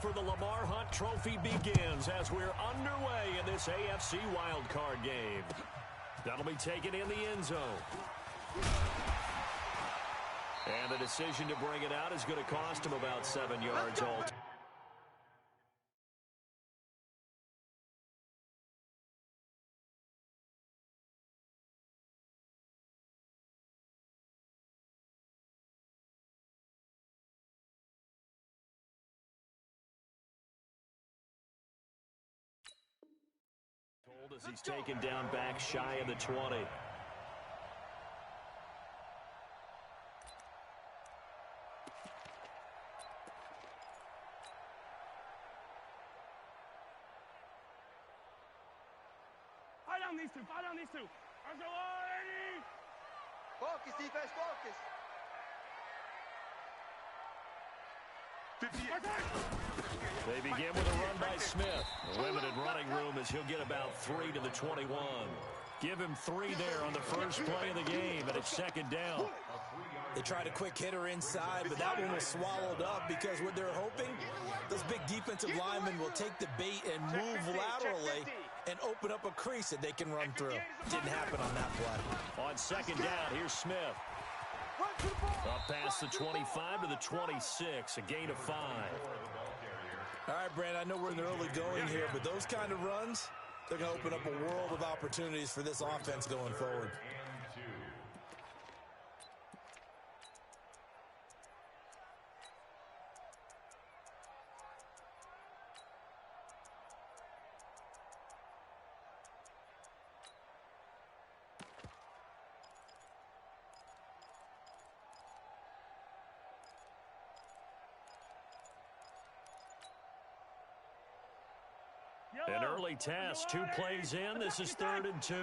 For the Lamar Hunt Trophy begins as we're underway in this AFC wildcard game. That'll be taken in the end zone. And the decision to bring it out is going to cost him about 7 yards all. As he's taken down back shy of the 20. Fight on these two. Fight on these two. Focus, defense, focus. 50. They begin with a run by Smith. Limited running room as he'll get about 3 to the 21. Give him 3 there on the first play of the game, and it's second down. They tried a quick hitter inside, but that one was swallowed up because what they're hoping, those big defensive linemen will take the bait and move laterally and open up a crease that they can run through. Didn't happen on that play. On second down, here's Smith. Up past the 25 to the 26, a gain of 5. All right, Brandon, I know we're in the early going here, but those kind of runs, they're going to open up a world of opportunities for this offense going forward. An early test, 2 plays in. This is 3rd and 2.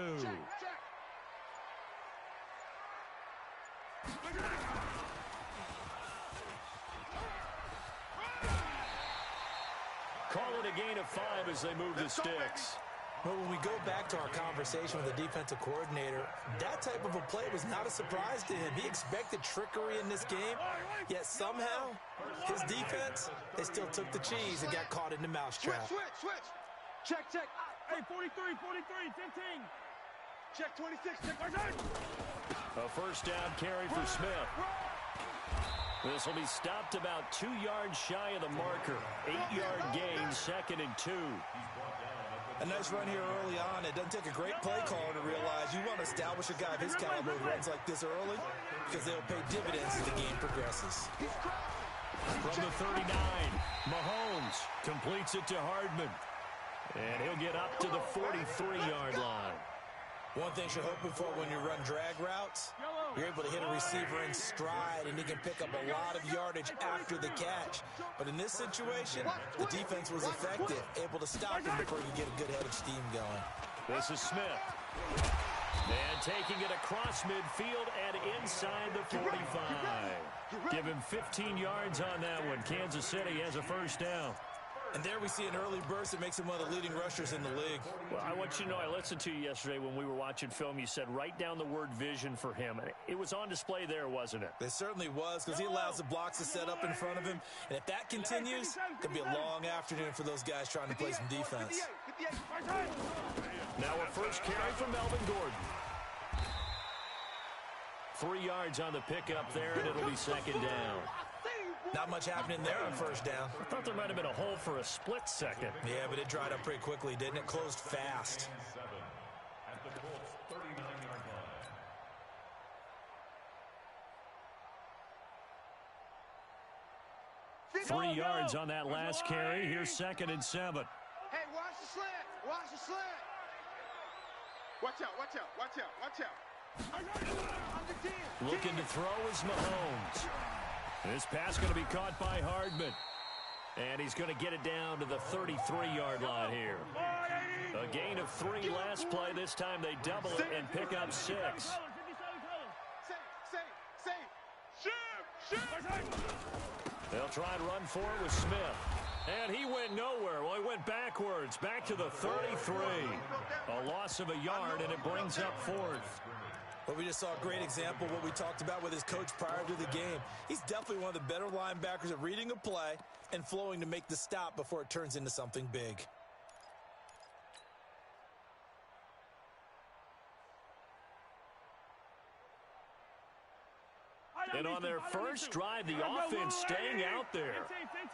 Call it a gain of 5 as they move the sticks. But when we go back to our conversation with the defensive coordinator, that type of a play was not a surprise to him. He expected trickery in this game, yet somehow his defense, they still took the cheese and got caught in the mousetrap. Switch. Check. Hey, 43, 15. Check 26. Check. A first down carry for Smith. This will be stopped about 2 yards shy of the marker. 8-yard gain, 2nd and 2. A nice run here early on. It doesn't take a great play caller to realize you want to establish a guy of his caliber who runs like this early because they'll pay dividends as the game progresses. From the 39, Mahomes completes it to Hardman. And he'll get up to the 43-yard line. One thing you're hoping for when you run drag routes, you're able to hit a receiver in stride, and he can pick up a lot of yardage after the catch. But in this situation, the defense was effective, able to stop him before you get a good head of steam going. This is Smith. And taking it across midfield and inside the 45. Give him 15 yards on that one. Kansas City has a first down. And there we see an early burst that makes him one of the leading rushers in the league. Well, I want you to know, I listened to you yesterday when we were watching film. You said write down the word vision for him. It was on display there, wasn't it? It certainly was, because he allows the blocks to set up in front of him. And if that continues, it could be a long afternoon for those guys trying to play some defense. Now a first carry from Melvin Gordon. 3 yards on the pickup there, and it'll be second down. Not much happening there on first down. I thought there might have been a hole for a split second. Yeah, but it dried up pretty quickly, didn't it? Closed fast. Three yards on that last carry. Here's 2nd and 7. Hey, watch the slant. Watch the slant. Watch out. Looking to throw is Mahomes. This pass going to be caught by Hardman. And he's going to get it down to the 33-yard line here. A gain of 3 last play. This time they double it and pick up 6. They'll try and run for it with Smith. And he went nowhere. Well, he went backwards. Back to the 33. A loss of a yard, and it brings up 4th. Well, we just saw a great example of what we talked about with his coach prior to the game. He's definitely one of the better linebackers at reading a play and flowing to make the stop before it turns into something big. And on their first drive, the offense staying out there.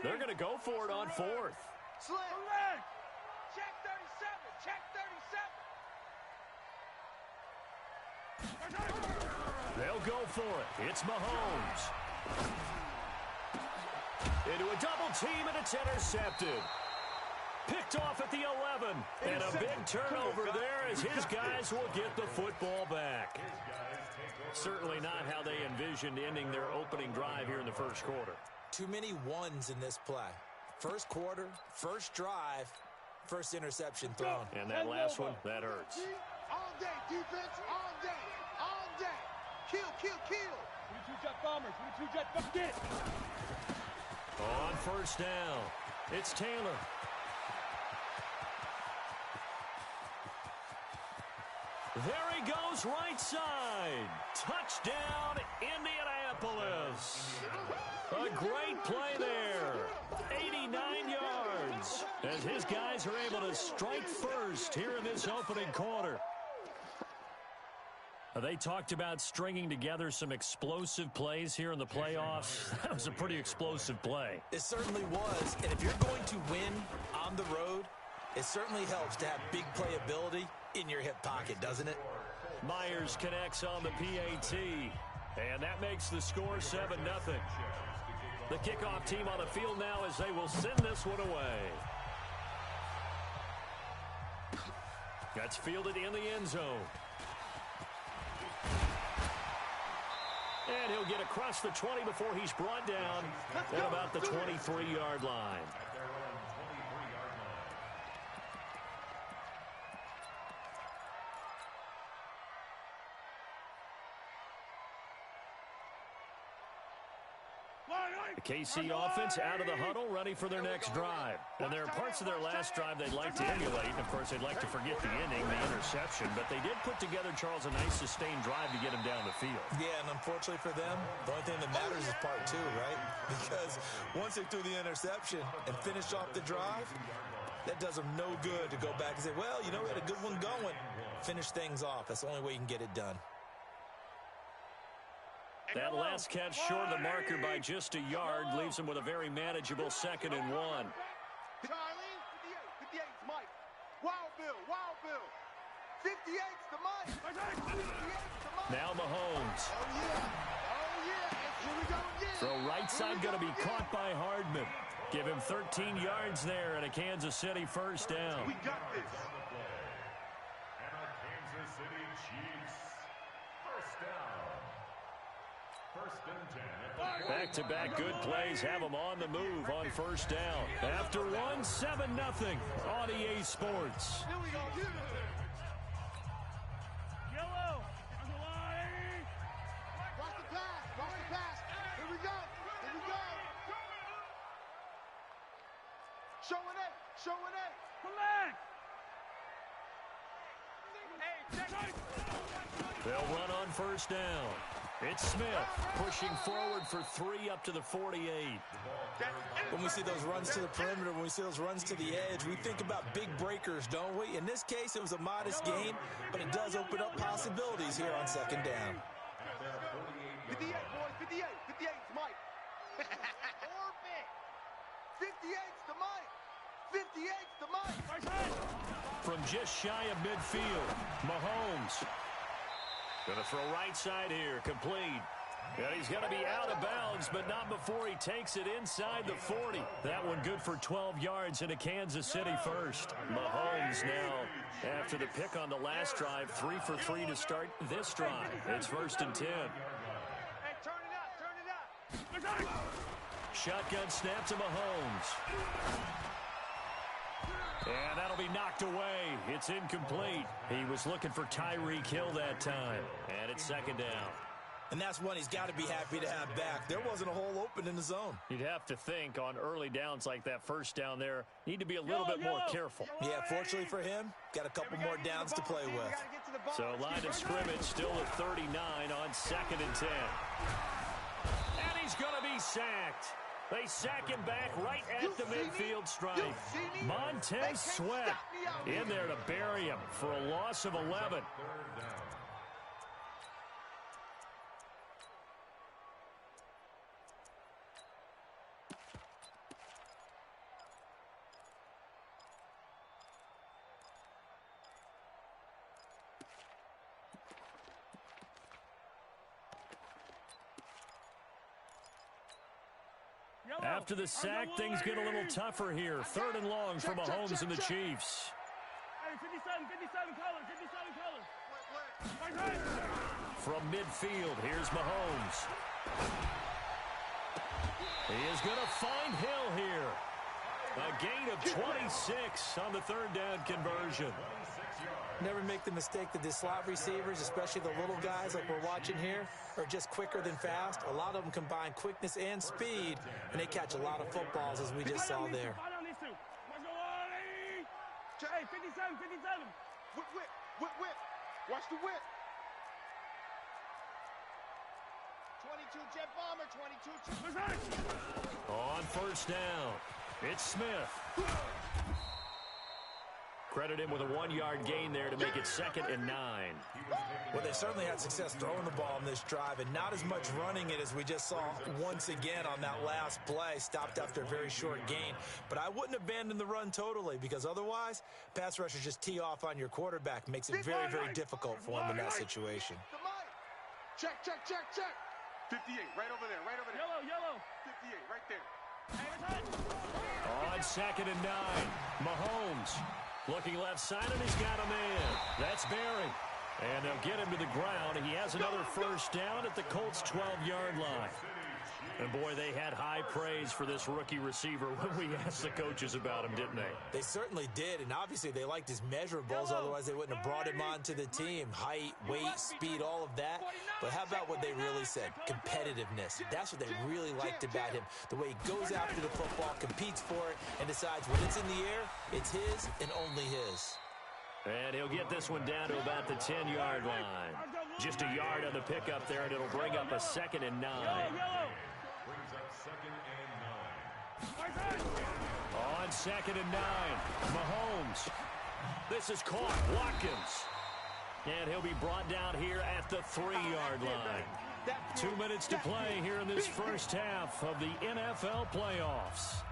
They're going to go for it on fourth. Slit. Check 37. Check 37. They'll go for it. It's Mahomes. Into a double team, and it's intercepted. Picked off at the 11. And a big turnover there as his guys will get the football back. Certainly not how they envisioned ending their opening drive here in the first quarter. Too many ones in this play. First quarter, first drive, first interception thrown. And that last one, that hurts. All day, defense, all day, all day. Kill, kill, kill. 22 jet bombers, 22 jet bombers. Get. On first down, it's Taylor. There he goes, right side. Touchdown, Indianapolis. A great play there. 89 yards. As his guys are able to strike first here in this opening quarter. They talked about stringing together some explosive plays here in the playoffs. That was a pretty explosive play. It certainly was. And if you're going to win on the road, it certainly helps to have big playability in your hip pocket, doesn't it? Myers connects on the PAT, and that makes the score 7-0. The kickoff team on the field now as they will send this one away. That's fielded in the end zone. And he'll get across the 20 before he's brought down at about the 23-yard line. The KC offense out of the huddle, ready for their next drive. And there are parts of their last drive they'd like to emulate. And, of course, they'd like to forget the ending, the interception. But they did put together, Charles, a nice sustained drive to get him down the field. Yeah, and unfortunately for them, the only thing that matters is part two, right? Because once they threw the interception and finished off the drive, that does them no good to go back and say, well, you know, we had a good one going. Finish things off. That's the only way you can get it done. That last catch short of the marker by just a yard leaves him with a very manageable 2nd and 1. Charlie, 58's Mike. Wild Bill. 58's the Mike. 58's the Mike. Now Mahomes. Oh, yeah. Here we go again. Throw right side going to be caught by Hardman. Give him 13 yards there and a Kansas City first down. We got this. And a Kansas City Chiefs first down. First and 10. Back-to-back good plays have them on the move on first down. After one, 7-0 on EA Sports. Here we go. Yellow. On the line. Watch the pass. Here we go. Showing it. Come back. They'll run on first down. It's Smith pushing forward for 3 up to the 48. When we see those runs to the perimeter, when we see those runs to the edge, we think about big breakers, don't we? In this case, it was a modest gain, but it does open up possibilities here on second down. 58, boys. 58. 58's Mike. Orbit. 58's the Mike. 58's the Mike. From just shy of midfield, Mahomes. Going to throw right side here, complete. And he's going to be out of bounds, but not before he takes it inside the 40. That one good for 12 yards into Kansas City first. Mahomes now, after the pick on the last drive, 3 for 3 to start this drive. It's 1st and 10. Hey, turn it up. Shotgun snap to Mahomes. And that'll be knocked away. It's incomplete. He was looking for Tyreek Hill that time. And it's 2nd down. And that's one he's got to be happy to have back. There wasn't a hole open in the zone. You'd have to think on early downs like that first down there, need to be a little bit more careful. Yeah, fortunately for him, got a couple more downs to play with. So line of scrimmage still at 39 on 2nd and 10. And he's going to be sacked. They sack him back right at the midfield stripe. Montez Sweat in there to bury him for a loss of 11. After the sack, things get a little tougher here. 3rd and long for Mahomes and the Chiefs. Hey, 57 colors. From midfield, here's Mahomes. He is going to find Hill here. A gain of 26 on the 3rd down conversion. Never make the mistake that the slot receivers, especially the little guys like we're watching here, are just quicker than fast. A lot of them combine quickness and speed, and they catch a lot of footballs, as we just saw there. Hey, 57. Whip. Watch the whip. 22 jet bomber, 22. On 1st down, it's Smith. Credit him with a 1-yard gain there to make it 2nd and 9. Well, they certainly had success throwing the ball on this drive, and not as much running it as we just saw once again on that last play. Stopped after a very short gain. But I wouldn't abandon the run totally, because otherwise, pass rushers just tee off on your quarterback. Makes it very, very difficult for him in that situation. Check. 58, right over there. Yellow. 58, right there. On 2nd and 9, Mahomes looking left side, and he's got a man. That's Barry. And they'll get him to the ground. He has another 1st down at the Colts' 12-yard line. And, boy, they had high praise for this rookie receiver when we asked the coaches about him, didn't they? They certainly did, and obviously they liked his measurables. Otherwise, they wouldn't have brought him onto the team. Height, weight, speed, all of that. But how about what they really said? Competitiveness. That's what they really liked about him. The way he goes after the football, competes for it, and decides when it's in the air, it's his and only his. And he'll get this one down to about the 10-yard line. Just a yard on the pickup there, and it'll bring up a 2nd and 9. Brings up 2nd and 9. On 2nd and 9, Mahomes. This is caught. Watkins. And he'll be brought down here at the 3-yard line. 2 minutes to play here in this first half of the NFL playoffs.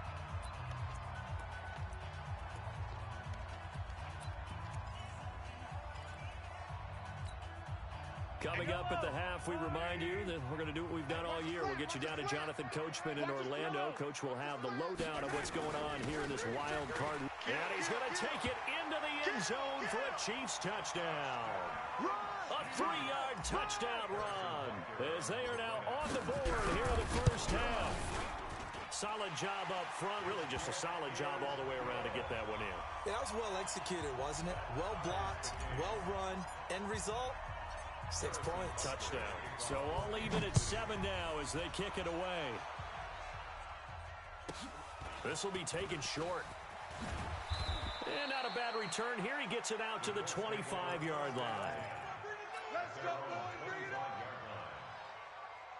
Coming up at the half, we remind you that we're going to do what we've done all year. We'll get you down to Jonathan Coachman in Orlando. Coach will have the lowdown of what's going on here in this wild card. And he's going to take it into the end zone for a Chiefs touchdown. A 3-yard touchdown run as they are now on the board here in the first half. Solid job up front. Really just a solid job all the way around to get that one in. Yeah, that was well executed, wasn't it? Well blocked, well run. End result? 6 points. Touchdown. So all even at 7 now as they kick it away. This will be taken short. And not a bad return here. He gets it out to the 25-yard line. Let's go, boys. Bring it on.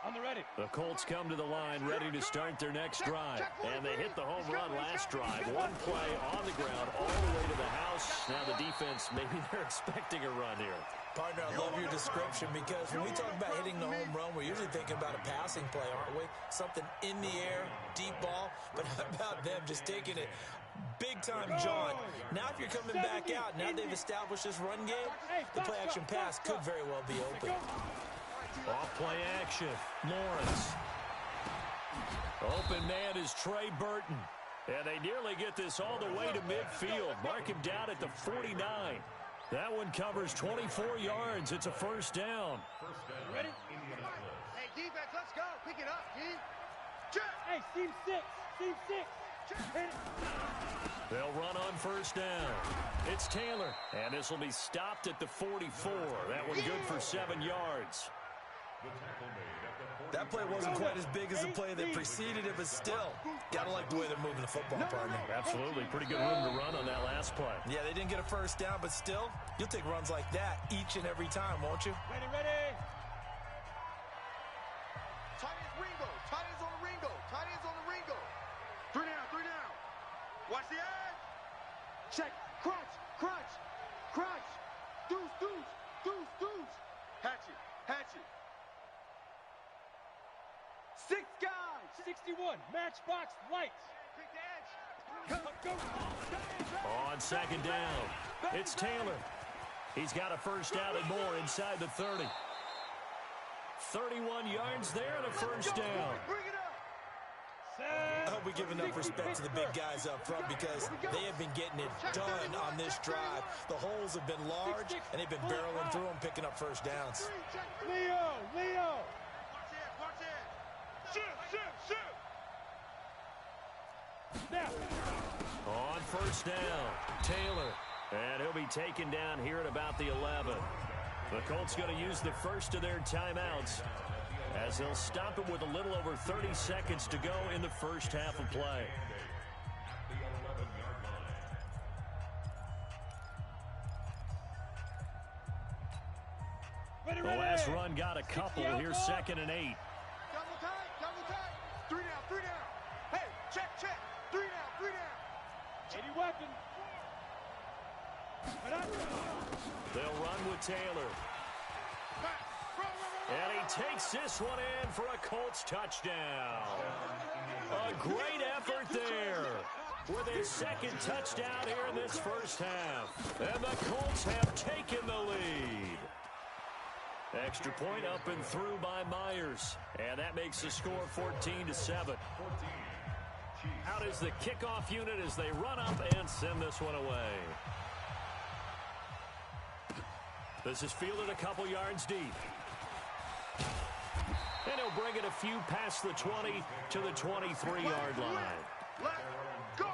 On the ready. The Colts come to the line ready to start their next drive. And they hit the home run last drive. One play on the ground all the way to the house. Now the defense, maybe they're expecting a run here. Partner, I love your description because when we talk about hitting the home run, we're usually thinking about a passing play, aren't we? Something in the air, deep ball. But how about them just taking it big-time jaunt? Now if you're coming back out, now they've established this run game, the play-action pass could very well be open. Off-play action. Lawrence. Open man is Trey Burton. And they nearly get this all the way to midfield. Mark him down at the 49. That one covers 24 yards. It's a first down. Ready? Hey, defense, let's go. Pick it up, D. Hey, Steve 6. Hit it. They'll run on first down. It's Taylor. And this will be stopped at the 44. That one good for 7 yards. That play wasn't quite as big as the play that preceded it, but still, gotta like the way they're moving the football, partner. Absolutely. Pretty good room to run on that last play. Yeah, they didn't get a first down, but still, you'll take runs like that each and every time, won't you? Ready, ready. Tight ends Ringo. Tight ends on the Ringo. Tight ends on the Ringo. 3 down, 3 down. Watch the edge. Check. Crunch, crunch, crunch. Deuce, deuce, deuce, deuce. Hatchet, hatchet. 6 guys. 61. Matchbox lights. Take the edge. Go. On second down, it's Taylor. He's got a first down and more inside the 30. 31 yards there and a first down. Bring it up. I hope we give enough respect to the big guys up front because they have been getting it done on this drive. The holes have been large, and they've been barreling through them, picking up first downs. Leo. Watch it. Shoot. Now. On first down, Taylor. And he'll be taken down here at about the 11. The Colts going to use the first of their timeouts as they'll stop it with a little over 30 seconds to go in the first half of play. Ready, The ready. last run got a couple. Here's 2nd and 8. Double tight. 3 down. Hey, check. 3 down. 80 weapons. They'll run with Taylor. And he takes this one in for a Colts touchdown. A great effort there with his second touchdown here in this first half. And the Colts have taken the lead. Extra point up and through by Myers. And that makes the score 14-7. Out is the kickoff unit as they run up and send this one away. This is fielded a couple yards deep. And he'll bring it a few past the 20 to the 23-yard line. Let's go.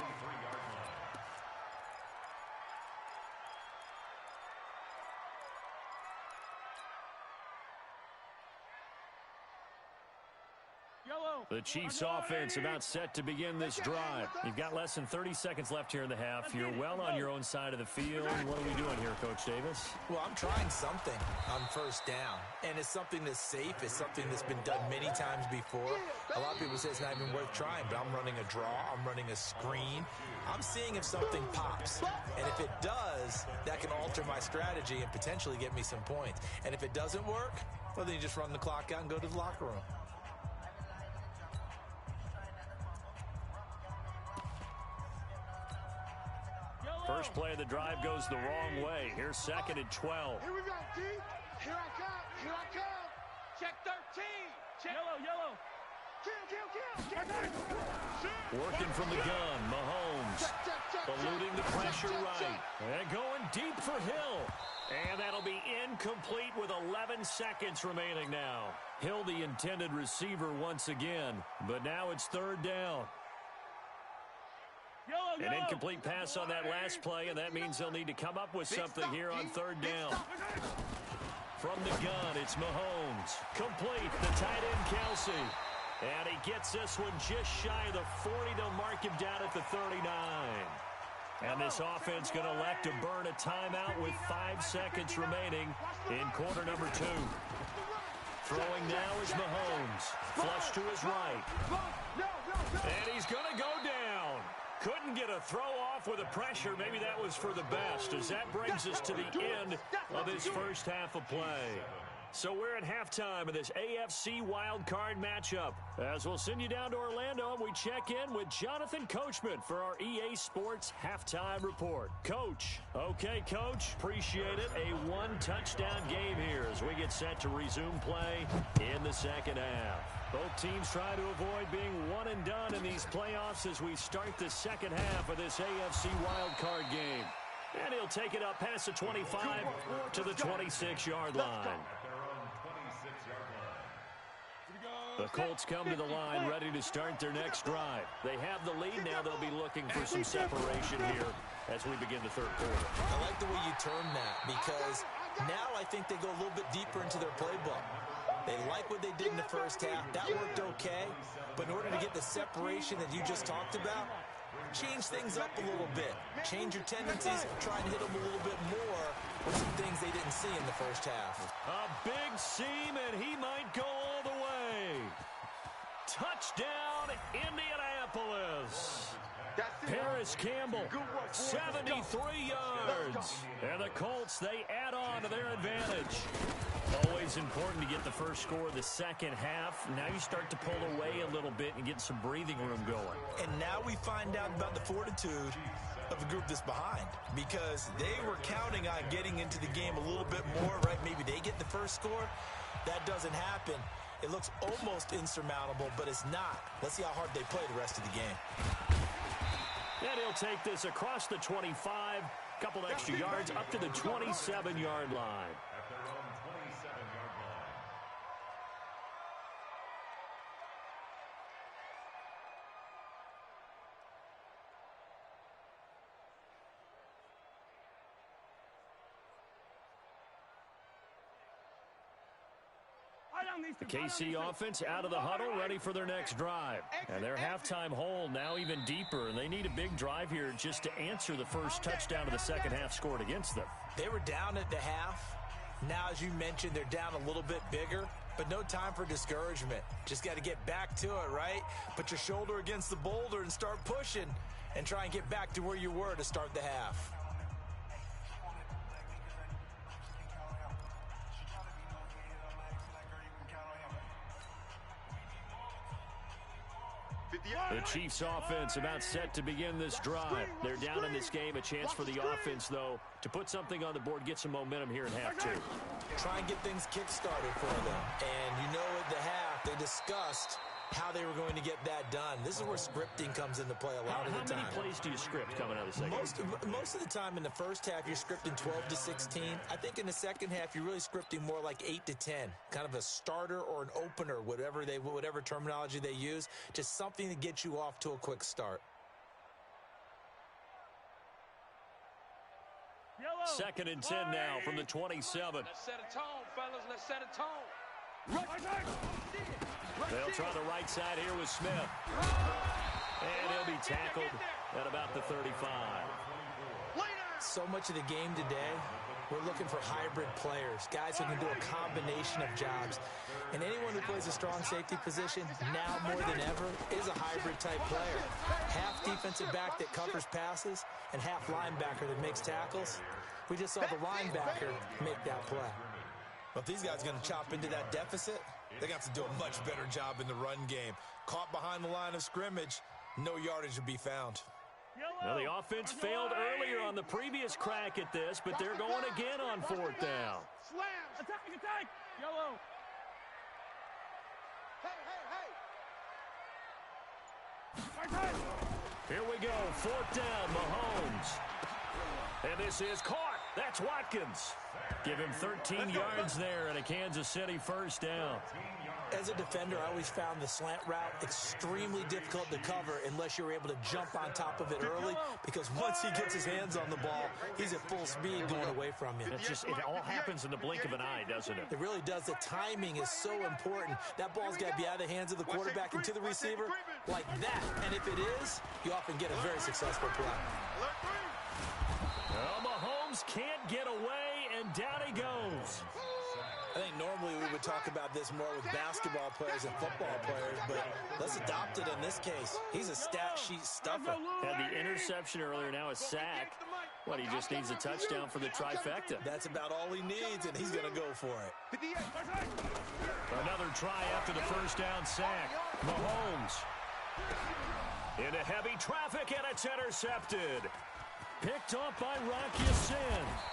The Chiefs offense about set to begin this drive. You've got less than 30 seconds left here in the half. You're well on your own side of the field. What are we doing here, Coach Davis? Well, I'm trying something on first down, and it's something that's safe. It's something that's been done many times before. A lot of people say it's not even worth trying, but I'm running a draw. I'm running a screen. I'm seeing if something pops, and if it does, that can alter my strategy and potentially get me some points. And if it doesn't work, well, then you just run the clock out and go to the locker room. First play of the drive goes the wrong way. Here's 2nd and 12. Here we go, D. Here I come. Check 13. Check. Yellow. Kill. Working from the gun, Mahomes. Eluding the pressure right. And going deep for Hill. And that'll be incomplete with 11 seconds remaining now. Hill, the intended receiver once again. But now it's 3rd down. An incomplete pass on that last play, and that means they'll need to come up with something here on 3rd down. From the gun, it's Mahomes. Complete, the tight end, Kelsey. And he gets this one just shy of the 40. They'll mark him down at the 39. And this offense going to elect to burn a timeout with 5 seconds remaining in quarter number 2. Throwing now is Mahomes. Flush to his right. And he's going to go down. Couldn't get a throw off with the pressure. Maybe that was for the best, as that brings us to the end of this first half of play. So we're at halftime of this AFC wildcard matchup. As we'll send you down to Orlando, and we check in with Jonathan Coachman for our EA Sports Halftime Report. Coach. Okay, Coach. Appreciate it. A one-touchdown game here as we get set to resume play in the second half. Both teams try to avoid being one and done in these playoffs as we start the second half of this AFC wildcard game. And he'll take it up past the 25 to the 26-yard line. The Colts come to the line ready to start their next drive. They have the lead. Now they'll be looking for some separation here as we begin the third quarter. I like the way you term that because now I think they go a little bit deeper into their playbook. They like what they did in the first half. That worked okay. But in order to get the separation that you just talked about, change things up a little bit. Change your tendencies. Try and hit them a little bit more with some things they didn't see in the first half. A big seam, and he might go all the way. Touchdown, Indianapolis. Paris Campbell, 73 yards. And the Colts, they add on to their advantage. Always important to get the first score of the second half. Now you start to pull away a little bit and get some breathing room going. And now we find out about the fortitude of the group that's behind, because they were counting on getting into the game a little bit more, right? Maybe they get the first score. That doesn't happen. It looks almost insurmountable, but it's not. Let's see how hard they play the rest of the game. And he'll take this across the 25, couple extra yards up to the 27-yard line. At their own 27-yard line. The KC offense out of the huddle, ready for their next drive. And their halftime hole now even deeper, and they need a big drive here just to answer the first touchdown of the second half scored against them. They were down at the half. Now, as you mentioned, they're down a little bit bigger, but no time for discouragement. Just got to get back to it, right? Put your shoulder against the boulder and start pushing and try and get back to where you were to start the half. The Chiefs offense about set to begin this drive. They're down in this game. A chance for the offense, though, to put something on the board, get some momentum here in half two. Try and get things kick-started for them. And you know at the half, they discussed how they were going to get that done. This is where scripting comes into play a lot of the time. How many plays do you script coming out of the second? Most of the time in the first half, you're scripting 12 to 16. I think in the second half, you're really scripting more like 8 to 10. Kind of a starter or an opener, whatever terminology they use. Just something to get you off to a quick start. Second and 10 now from the 27. Let's set a tone, fellas. Let's set a tone. They'll try the right side here with Smith. And he'll be tackled at about the 35. So much of the game today, we're looking for hybrid players, guys who can do a combination of jobs. And anyone who plays a strong safety position, now more than ever, is a hybrid-type player. Half defensive back that covers passes and half linebacker that makes tackles. We just saw the linebacker make that play. Well, if these guys are going to chop into that deficit, they got to do a much better job in the run game. Caught behind the line of scrimmage, no yardage to be found. Now, the offense failed earlier on the previous crack at this, but they're going again on fourth down. Slam! Attack! Attack! Yellow! Hey! Here we go, fourth down, Mahomes. And this is caught. That's Watkins. Give him 13 yards there and a Kansas City first down. As a defender, I always found the slant route extremely difficult to cover unless you're able to jump on top of it early, because once he gets his hands on the ball, he's at full speed going away from you. It all happens in the blink of an eye, doesn't it? It really does. The timing is so important. That ball's got to be out of the hands of the quarterback and to the receiver like that. And if it is, you often get a very successful play. Well, Mahomes can't get away, and down he goes. I think normally we would talk about this more with basketball players and football players, but let's adopt it in this case. He's a stat sheet stuffer. Had the interception earlier, now a sack. What, he just needs a touchdown for the trifecta. That's about all he needs, and he's going to go for it. Another try after the first down sack. Mahomes into heavy traffic, and it's intercepted. Picked off by Rock Ya-Sin.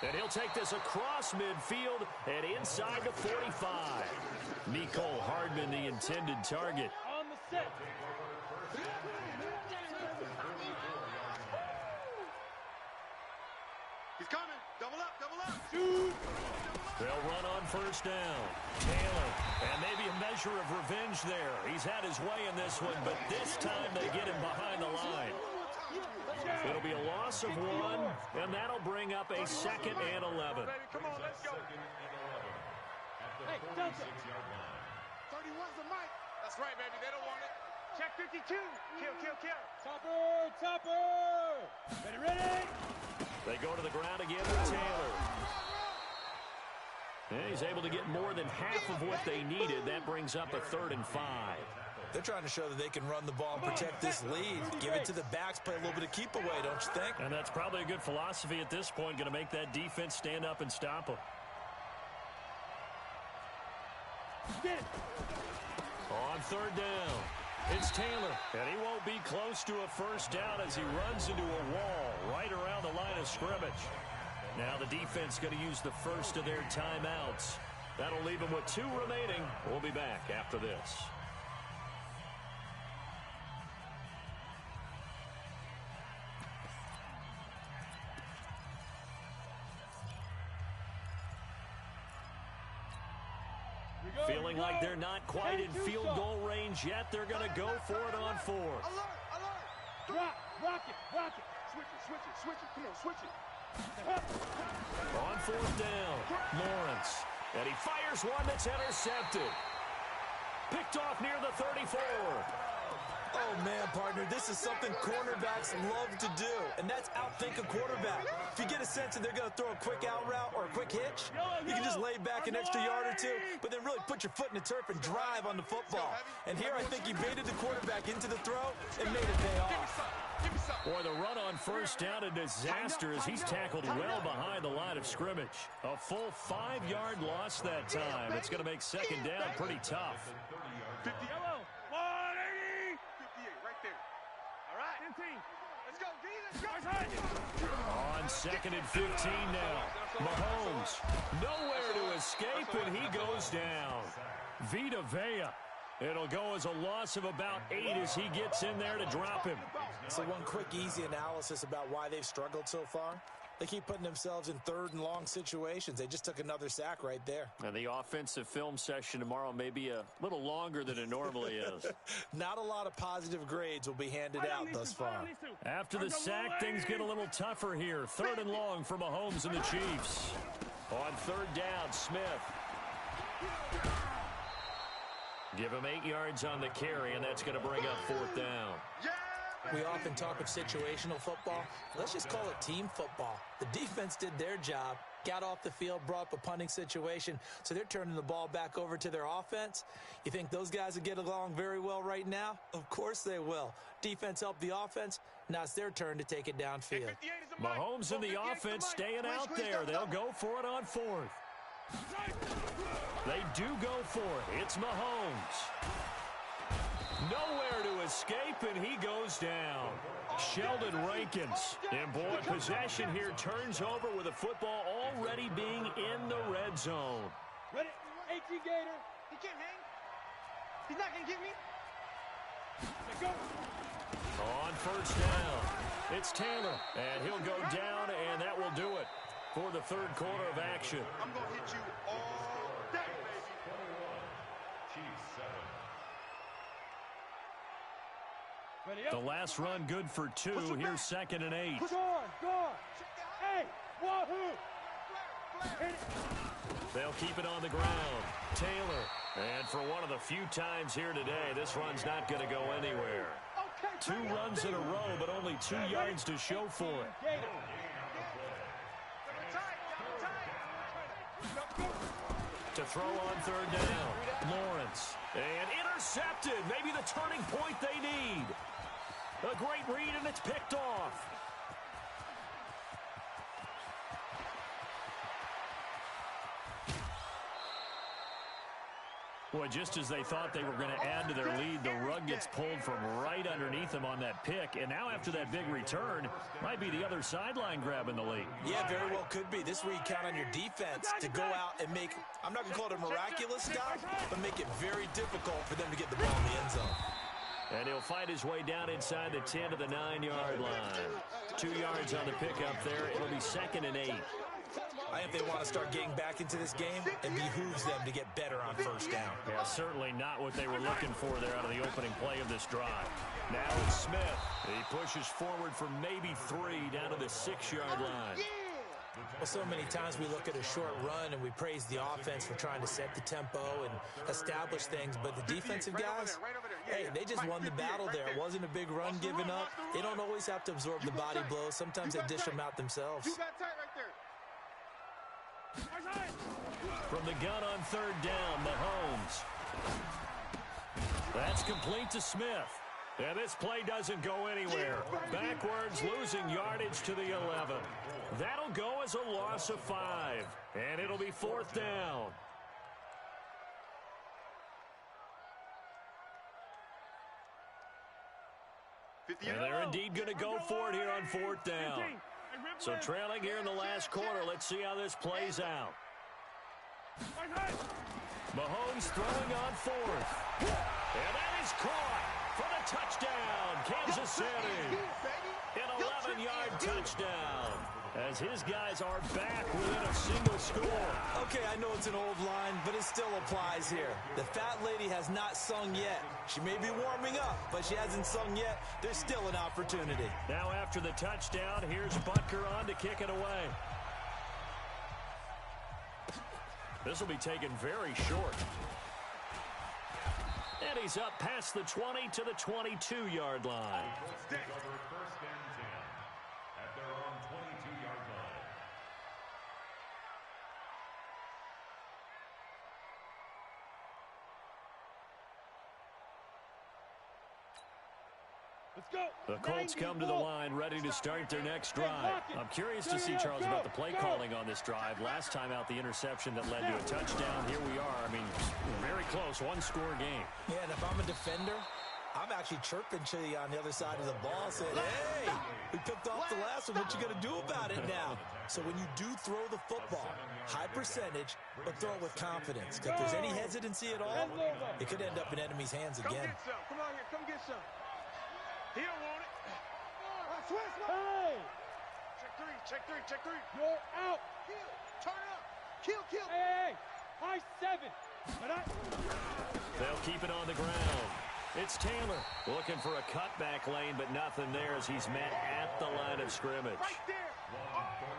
And he'll take this across midfield and inside the 45. Mecole Hardman, the intended target. On the set. He's coming. Double up, double up. They'll run on first down. Taylor, and maybe a measure of revenge there. He's had his way in this one, but this time they get him behind the line. It'll be a loss of 1, and that'll bring up a second and 11. Come on, let's go. Second and 11 at the 46-yard line. 31's the mic. That's right, baby. They don't want it. Check 52. Kill, kill, kill. Topper, topper. Ready, ready. They go to the ground again with Taylor. And he's able to get more than half of what they needed. That brings up a 3rd and 5. They're trying to show that they can run the ball and protect this lead. Give it to the backs, play a little bit of keep away, don't you think? And that's probably a good philosophy at this point, going to make that defense stand up and stop them. On 3rd down, it's Taylor. And he won't be close to a first down as he runs into a wall right around the line of scrimmage. Now the defense going to use the first of their timeouts. That'll leave them with 2 remaining. We'll be back after this. Feeling like they're not quite in field goal range yet. They're going to go for it on 4th. Alert, alert. Rock it. Switch it. Come on, switch it. On 4th down, Lawrence. And he fires one that's intercepted. Picked off near the 34. Oh, man, partner, this is something cornerbacks love to do, and that's outthink a quarterback. If you get a sense that they're going to throw a quick out route or a quick hitch, you can just lay back an extra yard or 2, but then really put your foot in the turf and drive on the football. And here I think he baited the quarterback into the throw and made it pay off. Boy, the run on 1st down, a disaster as he's tackled well behind the line of scrimmage. A full 5-yard loss that time. It's going to make 2nd down pretty tough. 50. Yellow. 180. 58, right there. All right. 15. Let's go, D. Let's go. On 2nd and 15 now. Mahomes, nowhere to escape, and he goes down. Vita Vea. It'll go as a loss of about 8 as he gets in there to drop him. So one quick, easy analysis about why they've struggled so far. They keep putting themselves in 3rd and long situations. They just took another sack right there. And the offensive film session tomorrow may be a little longer than it normally is. Not a lot of positive grades will be handed out thus far. After the sack, things get a little tougher here. 3rd and long for Mahomes and the Chiefs. On 3rd down, Smith. Give him 8 yards on the carry, and that's going to bring up 4th down. We often talk of situational football. Let's just call it team football. The defense did their job, got off the field, brought up a punting situation, so they're turning the ball back over to their offense. You think those guys will get along very well right now? Of course they will. Defense helped the offense. Now it's their turn to take it downfield. Mahomes and the offense staying out there. They'll go for it on 4th. They do go for it. It's Mahomes. Nowhere to escape, and he goes down. Sheldon Rankins. And boy, possession here turns over with a football already being in the red zone. Ready? 18 Gator. He can't hang. He's not going to get me. Let's go. On 1st down, it's Taylor. And he'll go down, and that will do it for the 3rd quarter of action. I'm going to hit you all day, baby. Chiefs 7. Ready up. The last run good for 2. Here's 2nd and 8. Go on. Hey, wahoo. Hit it. They'll keep it on the ground. Taylor. And for one of the few times here today, this run's not going to go anywhere. 2 runs in a row, but only 2 yards to show for it. Gator. To throw on 3rd down. Lawrence. And intercepted. Maybe the turning point they need. A great read, and it's picked off. Boy, just as they thought they were going to add to their lead, the rug gets pulled from right underneath them on that pick. And now after that big return, might be the other sideline grabbing the lead. Yeah, very well could be. This is where you count on your defense to go out and make, I'm not going to call it a miraculous stop, but make it very difficult for them to get the ball in the end zone. And he'll fight his way down inside the 10 to the 9-yard line. 2 yards on the pickup there. It'll be 2nd and 8. I think they want to start getting back into this game. It behooves them to get better on 1st down. Yeah, certainly not what they were looking for there out of the opening play of this drive. Now it's Smith. He pushes forward for maybe 3 down to the 6-yard line. Well, so many times we look at a short run and we praise the offense for trying to set the tempo and establish things, but the defensive guys, hey, they just won the battle there. It wasn't a big run given up. They don't always have to absorb the body blows. Sometimes they dish them out themselves. You got tight right there. From the gun on third down, Mahomes. That's complete to Smith. And this play doesn't go anywhere. Backwards, losing yardage to the 11. That'll go as a loss of 5. And it'll be fourth down. And they're indeed going to go for it here on fourth down. So trailing here in the last quarter. Let's see how this plays out. Mahomes throwing on fourth. And that is caught for the touchdown, Kansas City. An 11-yard touchdown as his guys are back within a single score. Okay, I know it's an old line, but it still applies here. The fat lady has not sung yet. She may be warming up, but she hasn't sung yet. There's still an opportunity. Now after the touchdown, here's Butker on to kick it away. This will be taken very short. And he's up past the 20 to the 22-yard line. First and 10 at their own 22-yard line. Let's go. The Colts come to the line ready to start their next drive. I'm curious to see, Charles, about the play calling on this drive. Last time out, the interception that led to a touchdown. Here we are. I mean, very close, one-score game. Yeah, and if I'm a defender, I'm actually chirping to you on the other side of the ball saying, hey, we picked off the last one. What you going to do about it now? So when you do throw the football, high percentage, but throw it with confidence. If there's any hesitancy at all, it could end up in enemy's hands again. Come get some. Come on here. Come get some. He don't want it. Hey! Check three. Check three. Check three. You're out. Kill. Turn up. Kill. Kill. Hey! High 7. They'll keep it on the ground. It's Taylor looking for a cutback lane, but nothing there as he's met at the line of scrimmage. Right there.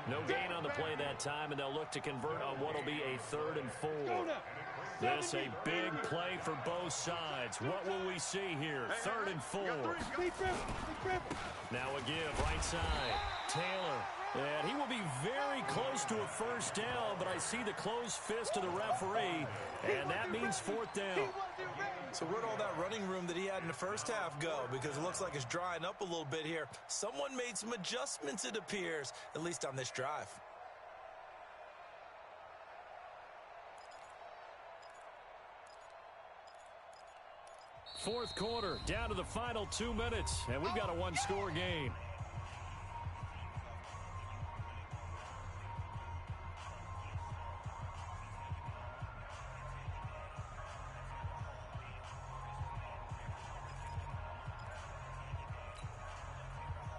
No gain on the play that time, and they'll look to convert on what will be a 3rd and 4. This a big play for both sides. What will we see here? 3rd and 4. Now a give right side. Taylor. And he will be very close to a first down, but I see the closed fist of the referee, and that means 4th down. So where'd all that running room that he had in the first half go? Because it looks like it's drying up a little bit here. Someone made some adjustments, it appears, at least on this drive. Fourth quarter, down to the final 2 minutes, and we've got a one-score game.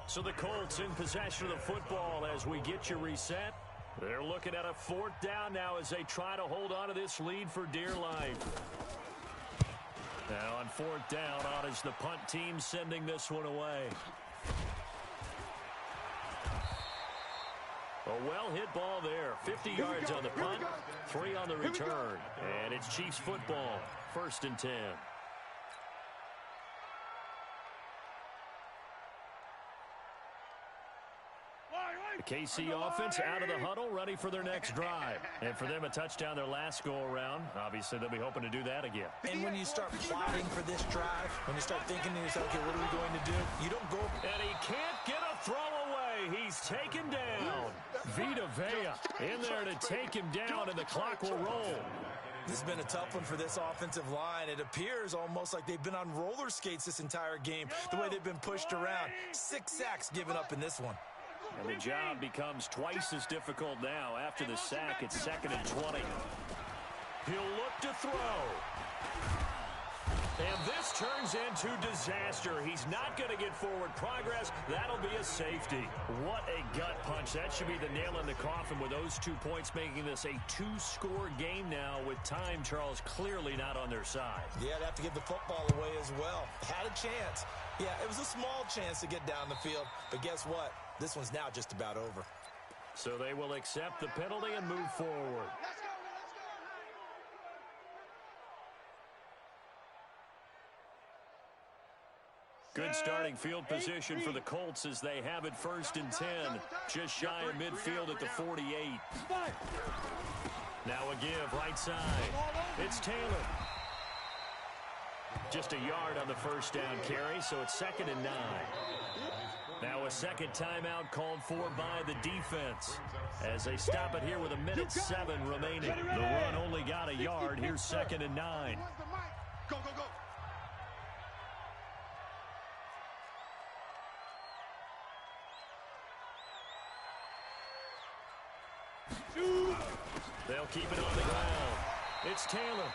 So the Colts in possession of the football as we get you reset. They're looking at a 4th down now as they try to hold on to this lead for dear life. Now on 4th down, on is the punt team sending this one away. A well-hit ball there. 50 yards on the punt, 3 on the return. And it's Chiefs football, 1st and 10. The KC offense out of the huddle, ready for their next drive. And for them, a touchdown their last go-around. Obviously, they'll be hoping to do that again. And when you start plotting for this drive, when you start thinking to yourself, okay, what are we going to do? You don't go. And he can't get a throw away. He's taken down. Vita Vea in there to take him down, and the clock will roll. This has been a tough one for this offensive line. It appears almost like they've been on roller skates this entire game, the way they've been pushed around. 6 sacks given up in this one. And the job becomes twice as difficult now. After the sack, it's 2nd and 20. He'll look to throw. And this turns into disaster. He's not going to get forward progress. That'll be a safety. What a gut punch. That should be the nail in the coffin with those 2 points, making this a 2-score game now with time, Charles, clearly not on their side. Yeah, they have to give the football away as well. Had a chance. Yeah, it was a small chance to get down the field. But guess what? This one's now just about over. So they will accept the penalty and move forward. Good starting field position for the Colts as they have it 1st and 10. Just shy of midfield at the 48. Now a give right side. It's Taylor. Just a yard on the first down carry, so it's 2nd and 9. Now a second timeout called for by the defense as they stop it here with 1:07 remaining. The run only got a yard. Here's 2nd and 9. Go, go, go. They'll keep it on the ground. It's Taylor.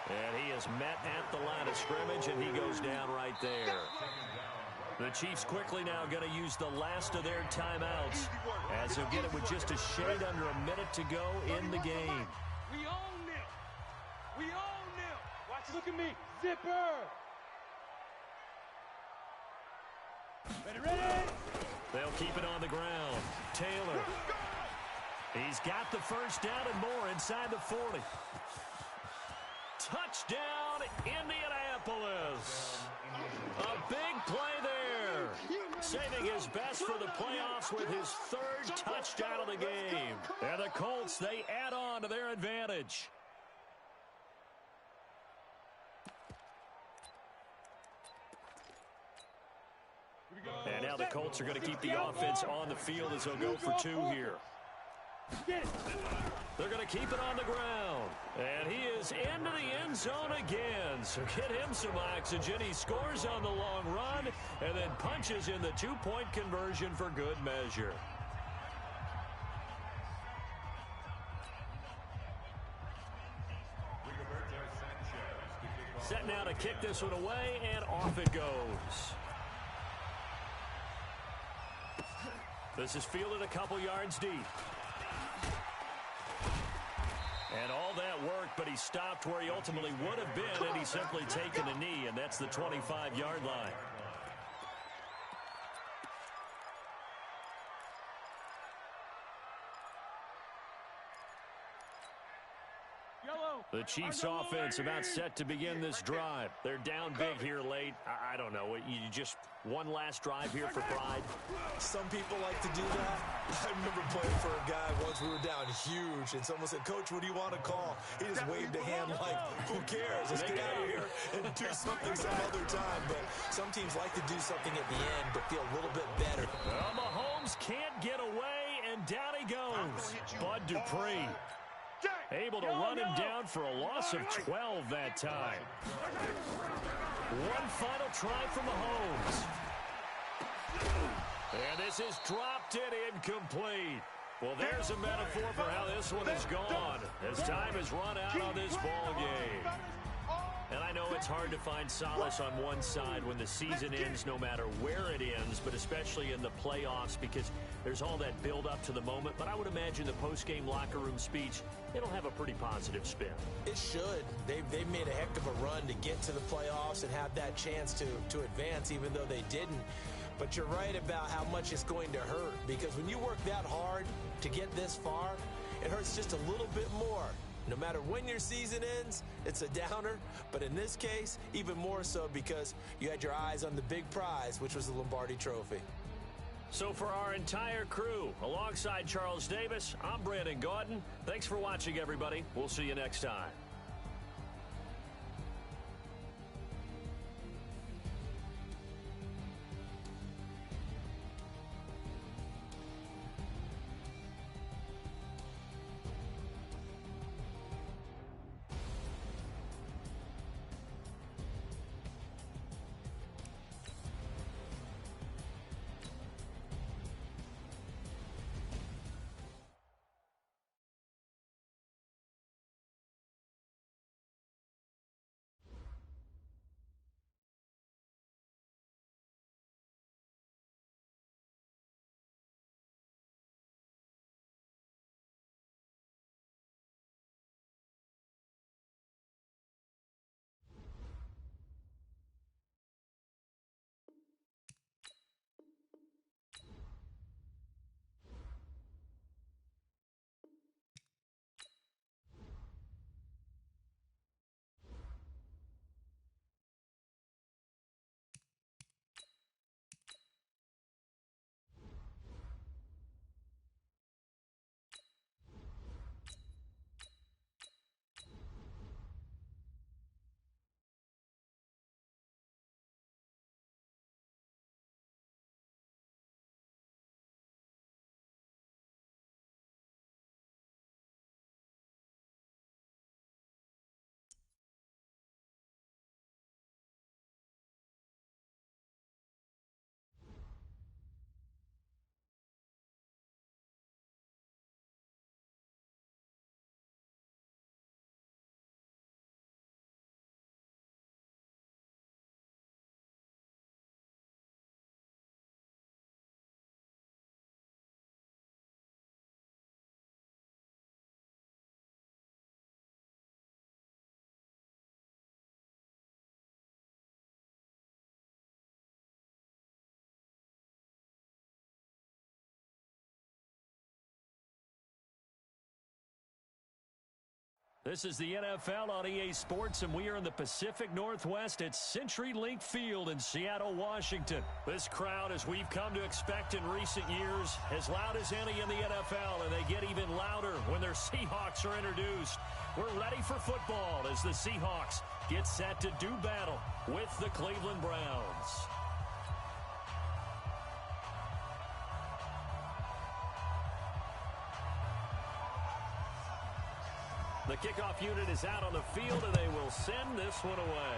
And he is met at the line of scrimmage, and he goes down right there. The Chiefs quickly now going to use the last of their timeouts as they'll get it with just a shade under a minute to go in the game. We own them. We own them. Watch, look at me. Zipper. Ready? They'll keep it on the ground. Taylor. He's got the first down and more inside the 40. Touchdown, Indianapolis. A big play there. Saving his best for the playoffs with his 3rd touchdown of the game. And the Colts, they add on to their advantage. And now the Colts are going to keep the offense on the field as they'll go for 2 here. They're going to keep it on the ground. And he is into the end zone again. So get him some oxygen. He scores on the long run and then punches in the 2-point conversion for good measure. Set now to kick this one away, and off it goes. This is fielded a couple yards deep. And all that work, but he stopped where he ultimately would have been, and he's simply taken a knee, and that's the 25-yard line. The Chiefs offense about set to begin this drive. They're down big here late. I don't know. You just one last drive here for pride? Some people like to do that. I remember playing for a guy once. We were down huge, and someone said, "Coach, what do you want to call?" He just waved a hand like, "Who cares? Let's get out of here and do something some other time." But some teams like to do something at the end to feel a little bit better. Well, Mahomes can't get away, and down he goes. Bud Dupree able to run him down for a loss of 12 that time. One final try from Mahomes. And this is dropped and incomplete. Well, there's a metaphor for how this one has gone as time has run out on this ball game. And I know it's hard to find solace on one side when the season ends, no matter where it ends, but especially in the playoffs because there's all that build up to the moment. But I would imagine the post-game locker room speech, it'll have a pretty positive spin. It should. They've made a heck of a run to get to the playoffs and have that chance to advance, even though they didn't. But you're right about how much it's going to hurt, because when you work that hard to get this far, it hurts just a little bit more. No matter when your season ends, it's a downer. But in this case, even more so because you had your eyes on the big prize, which was the Lombardi Trophy. So for our entire crew, alongside Charles Davis, I'm Brandon Gaudin. Thanks for watching, everybody. We'll see you next time. This is the NFL on EA Sports, and we are in the Pacific Northwest at CenturyLink Field in Seattle, Washington. This crowd, as we've come to expect in recent years, as loud as any in the NFL, and they get even louder when their Seahawks are introduced. We're ready for football as the Seahawks get set to do battle with the Cleveland Browns. The kickoff unit is out on the field, and they will send this one away.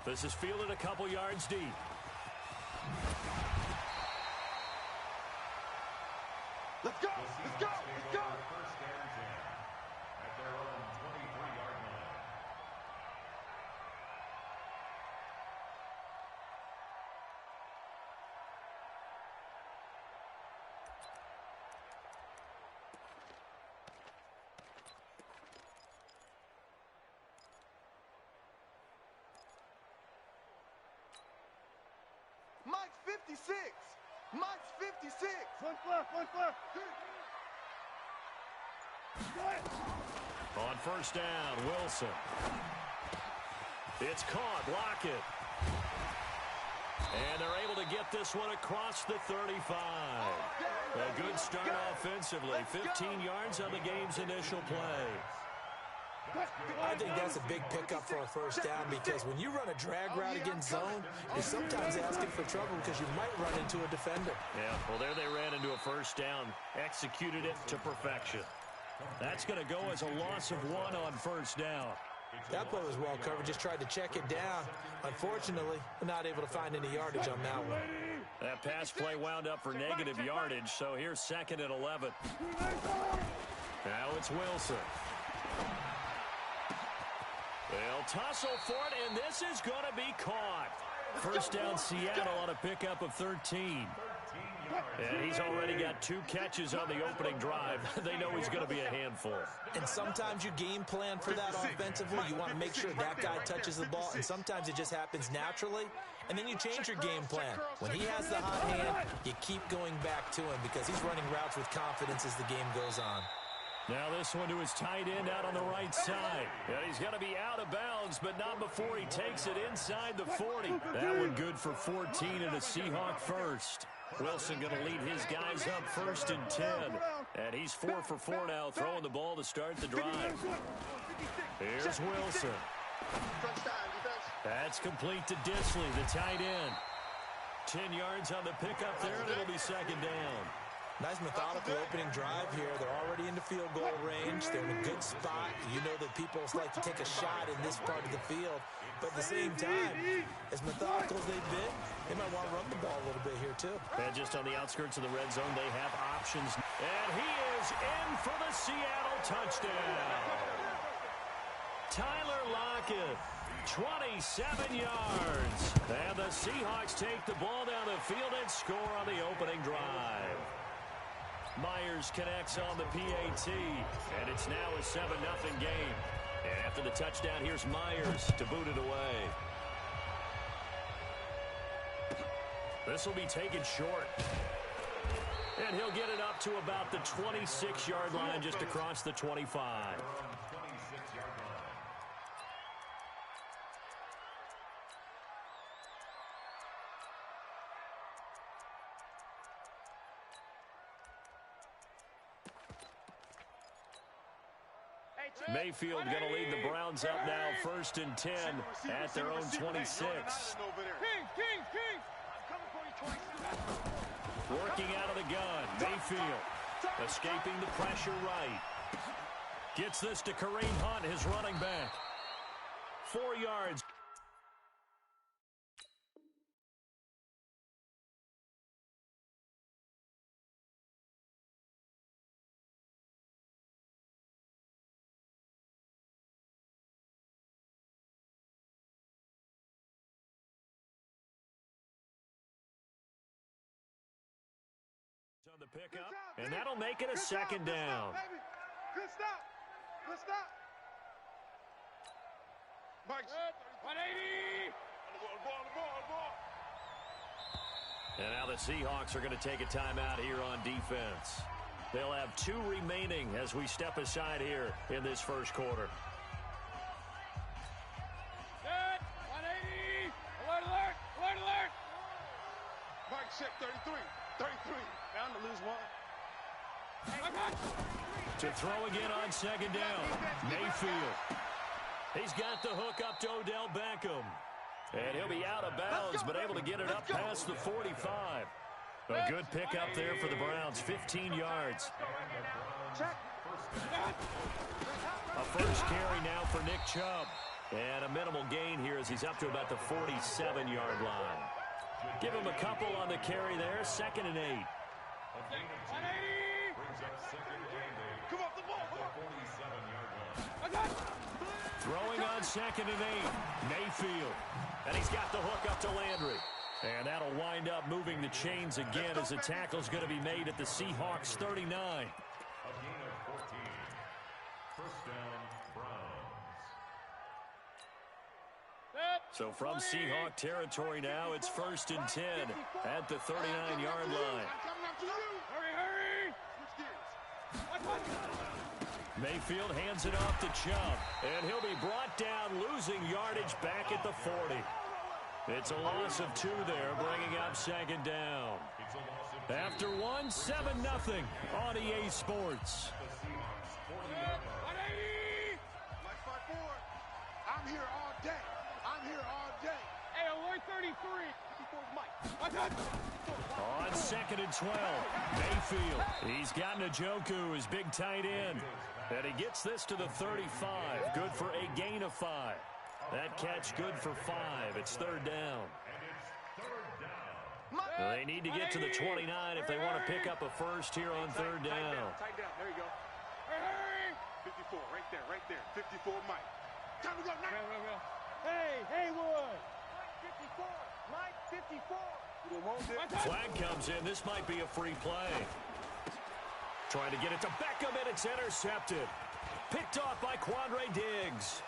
This is fielded a couple yards deep. Let's go! Let's go! Let's go! First and 10 at their own 23-yard line. Mike's 56! Mike's 56! One left. On first down, Wilson. It's caught. Lockett. And they're able to get this one across the 35. A good start offensively. 15 yards on the game's initial play. I think that's a big pickup for a first down because when you run a drag route against zone, you're sometimes asking for trouble because you might run into a defender. Yeah, well, there they ran into a first down. Executed it to perfection. That's going to go as a loss of 1 on first down. That play was well covered. Just tried to check it down. Unfortunately, not able to find any yardage on that one. That pass play wound up for negative yardage, so here's 2nd and 11. Now it's Wilson. They'll tussle for it, and this is going to be caught. First down, Seattle on a pickup of 13. And he's already got 2 catches on the opening drive. They know he's going to be a handful. And sometimes you game plan for that offensively. You want to make sure that guy touches the ball, and sometimes it just happens naturally. And then you change your game plan. When he has the hot hand, you keep going back to him because he's running routes with confidence as the game goes on. Now this one to his tight end out on the right side. And he's going to be out of bounds, but not before he takes it inside the 40. That one good for 14 and a Seahawk first. Wilson going to lead his guys up 1st and 10. And he's 4 for 4 now, throwing the ball to start the drive. Here's Wilson. That's complete to Disley, the tight end. 10 yards on the pickup there, and it'll be 2nd down. Nice methodical opening drive here. They're already into field goal range. They're in a good spot. You know that people like to take a shot in this part of the field. But at the same time, as methodical as they've been, they might want to run the ball a little bit here too. And just on the outskirts of the red zone, they have options. And he is in for the Seattle touchdown. Tyler Lockett, 27 yards. And the Seahawks take the ball down the field and score on the opening drive. Myers connects on the PAT, and it's now a 7-0 game. And after the touchdown, here's Myers to boot it away. This will be taken short. And he'll get it up to about the 26-yard line just across the 25. Mayfield going to lead the Browns up now 1st and 10 at their own 26. Working out of the gun. Mayfield escaping the pressure right. Gets this to Kareem Hunt, his running back. 4 yards. On the pickup, and that'll make it a 2nd down. Good stop. Good stop. Mike, 180. And now the Seahawks are going to take a timeout here on defense. They'll have 2 remaining as we step aside here in this first quarter. Set, 180, alert, alert, alert, alert. Mike check 33, 33. Bound to lose one. To throw again on second down, Mayfield. He's got the hook up to Odell Beckham. And he'll be out of bounds, but able to get it up past the 45. A good pickup there for the Browns, 15 yards. A first carry now for Nick Chubb. And a minimal gain here as he's up to about the 47-yard line. Give him a couple on the carry there, 2nd and 8. Come off the ball. Throwing on 2nd and 8, Mayfield. And he's got the hook up to Landry. And that'll wind up moving the chains again as the tackle's going to be made at the Seahawks 39. A gain of 14. First down, Browns. So from Seahawk territory now, it's 1st and 10 at the 39-yard line. Hurry, hurry. Mayfield hands it off to Chubb, and he'll be brought down, losing yardage back at the 40. It's a loss of 2 there, bringing up 2nd down. After 1, 7-0 on EA Sports. Mike 5-4. I'm here all day. I'm here all day. Hey, alert 33. 54's Mike. On 2nd and 12, Mayfield. He's got Njoku, his big tight end. And he gets this to the 35. Good for a gain of 5. That catch good for 5. It's 3rd down. They need to get to the 29 if they want to pick up a first here on 3rd down. Tight down. There you go. 54, right there. 54, Mike. Time to go, Mike. Hey, Haywood. Mike 54. Flag comes in. This might be a free play. Trying to get it to Beckham, and it's intercepted. Picked off by Quandre Diggs.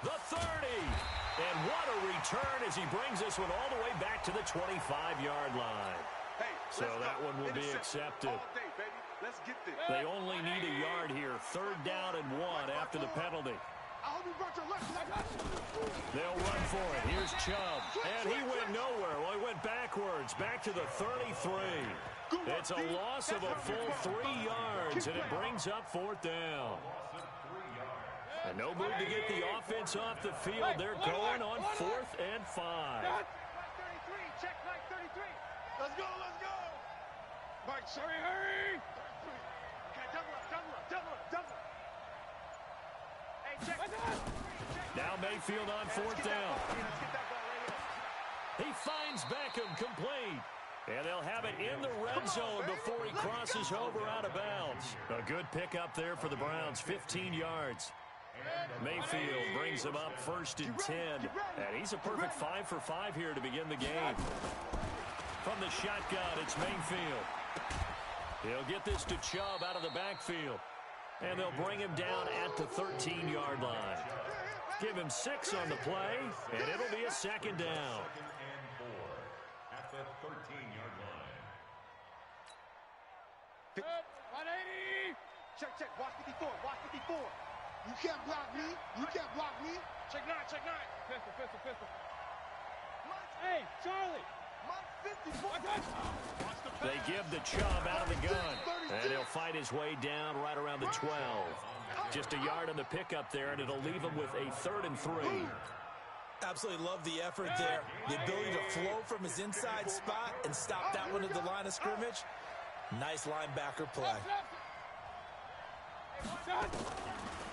The 30. And what a return as he brings this one all the way back to the 25-yard line. Hey, So that one will be accepted. All day, baby. Let's get this. They only need a yard here. 3rd down and 1 after the penalty. I hope you brought your left. They'll run for it. Here's Chubb. And he went nowhere. Well, he went backwards. Back to the 33. It's a loss of a full 3 yards, and it brings up 4th down. And no move to get the offense off the field. They're going on 4th and 5. Mike 33. Check Mike 33. Let's go. Mike, Hurry. 33. Okay, double up. Hey, check. Now Mayfield on 4th down. Let's get that ball right here. He finds Beckham complete. And they'll have it in the red zone before he crosses over out of bounds. A good pickup there for the Browns, 15 yards. Mayfield brings him up 1st and 10. And he's a perfect 5 for 5 here to begin the game. From the shotgun, it's Mayfield. He'll get this to Chubb out of the backfield. And they'll bring him down at the 13-yard line. Give him 6 on the play, and it'll be a 2nd down. At the 13-yard line. 180. Check. Watch 54. You can't block me. Check 9. Pistol. Hey, Charlie. Mike 54. They give the Chubb out of the gun, and he'll fight his way down right around the 12. Just a yard on the pickup there, and it'll leave him with a 3rd and 3. Absolutely love the effort there. The ability to flow from his inside spot and stop that one at the line of scrimmage. Nice linebacker play.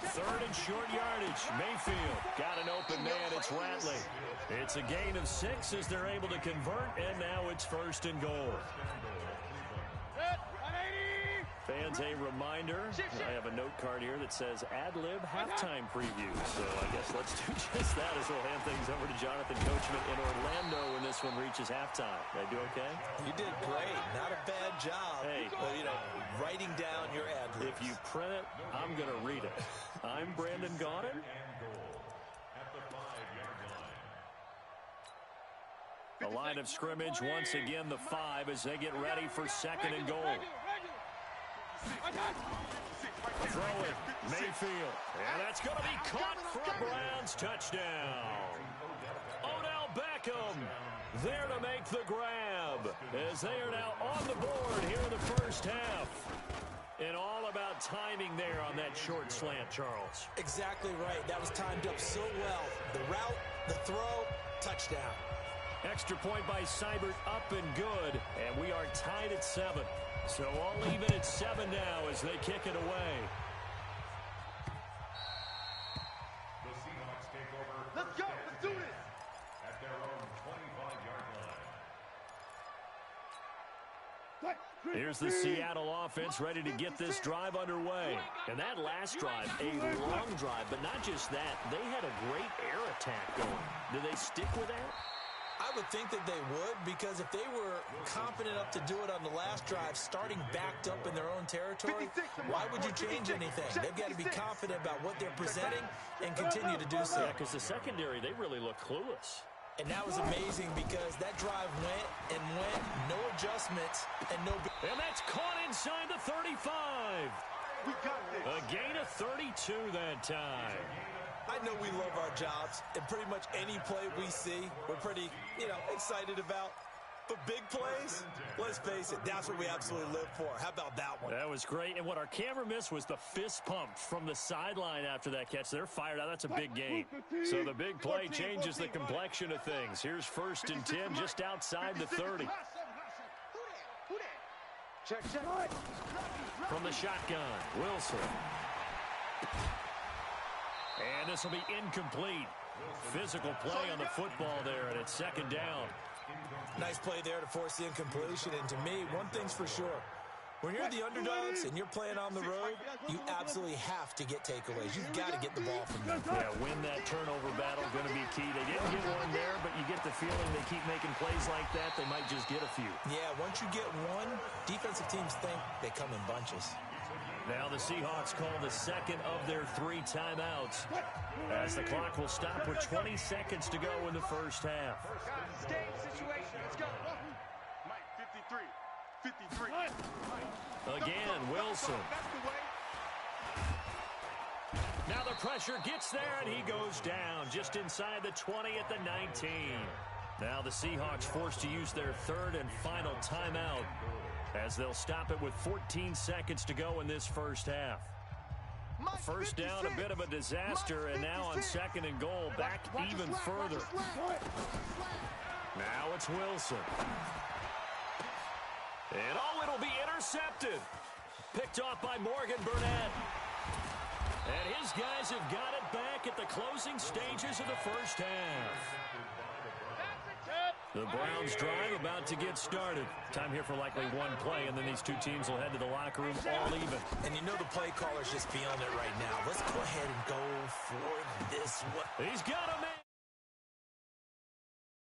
3rd and short yardage. Mayfield got an open man. It's Ratley. It's a gain of 6 as they're able to convert, and now it's 1st and goal. Fans, a reminder, I have a note card here that says ad-lib halftime preview. So I guess let's do just that as we'll hand things over to Jonathan Coachman in Orlando when this one reaches halftime. Did I do okay? You did great. Not a bad job. Hey. Well, writing down your ad-libs. If you print it, I'm going to read it. I'm Brandon Gaudin. And goal at the 5-yard line. The line of scrimmage, once again, the 5 as they get ready for second and goal. Throw it, Mayfield. And that's going to be caught for a Browns touchdown. Odell Beckham there to make the grab as they are now on the board here in the first half. And all about timing there on that short slant, Charles. Exactly right. That was timed up so well. The route, the throw, touchdown. Extra point by Seibert, up and good. And we are tied at 7. So all even at 7 now as they kick it away. The Seahawks take over. Let's go. Let's do this. At their own 25-yard line. Here's the Seattle offense ready to get this drive underway. And that last drive, a long drive, but not just that. They had a great air attack going. Do they stick with that? I would think that they would, because if they were confident enough to do it on the last drive, starting backed up in their own territory, why would you change anything? They've got to be confident about what they're presenting and continue to do so. Yeah, because the secondary, they really look clueless. And that was amazing because that drive went and went, no adjustments, and no... And that's caught inside the 35. We got this. A gain of 32 that time. I know we love our jobs, and pretty much any play we see, we're pretty, excited about. But big plays, let's face it, that's what we absolutely live for. How about that one? That was great, and what our camera missed was the fist pump from the sideline after that catch. They're fired out. That's a big gain. So the big play changes the complexion of things. Here's 1st and 10 just outside the 30. Check. From the shotgun, Wilson. And this will be incomplete. Physical play on the football there, and it's 2nd down. Nice play there to force the incompletion. And to me, one thing's for sure. When you're the underdogs and you're playing on the road, you absolutely have to get takeaways. You've got to get the ball from them. Yeah, win that turnover battle, going to be key. They didn't get one there, but you get the feeling they keep making plays like that, they might just get a few. Yeah, once you get one, defensive teams think they come in bunches. Now the Seahawks call the 2nd of their 3 timeouts as the clock will stop with 20 seconds to go in the first half. Game situation. Let's go. Mike, 53. Again, Wilson. That's the way. Now the pressure gets there, and he goes down just inside the 20 at the 19. Now the Seahawks forced to use their 3rd and final timeout as they'll stop it with 14 seconds to go in this first half. First down, a bit of a disaster, and now on 2nd and goal, back even further. Now it's Wilson. And it'll be intercepted. Picked off by Morgan Burnett. And his guys have got it back at the closing stages of the first half. The Browns drive about to get started. Time here for likely one play, and then these two teams will head to the locker room all even. And you know the play caller's just feeling it right now. Let's go ahead and go for this one. He's got a man.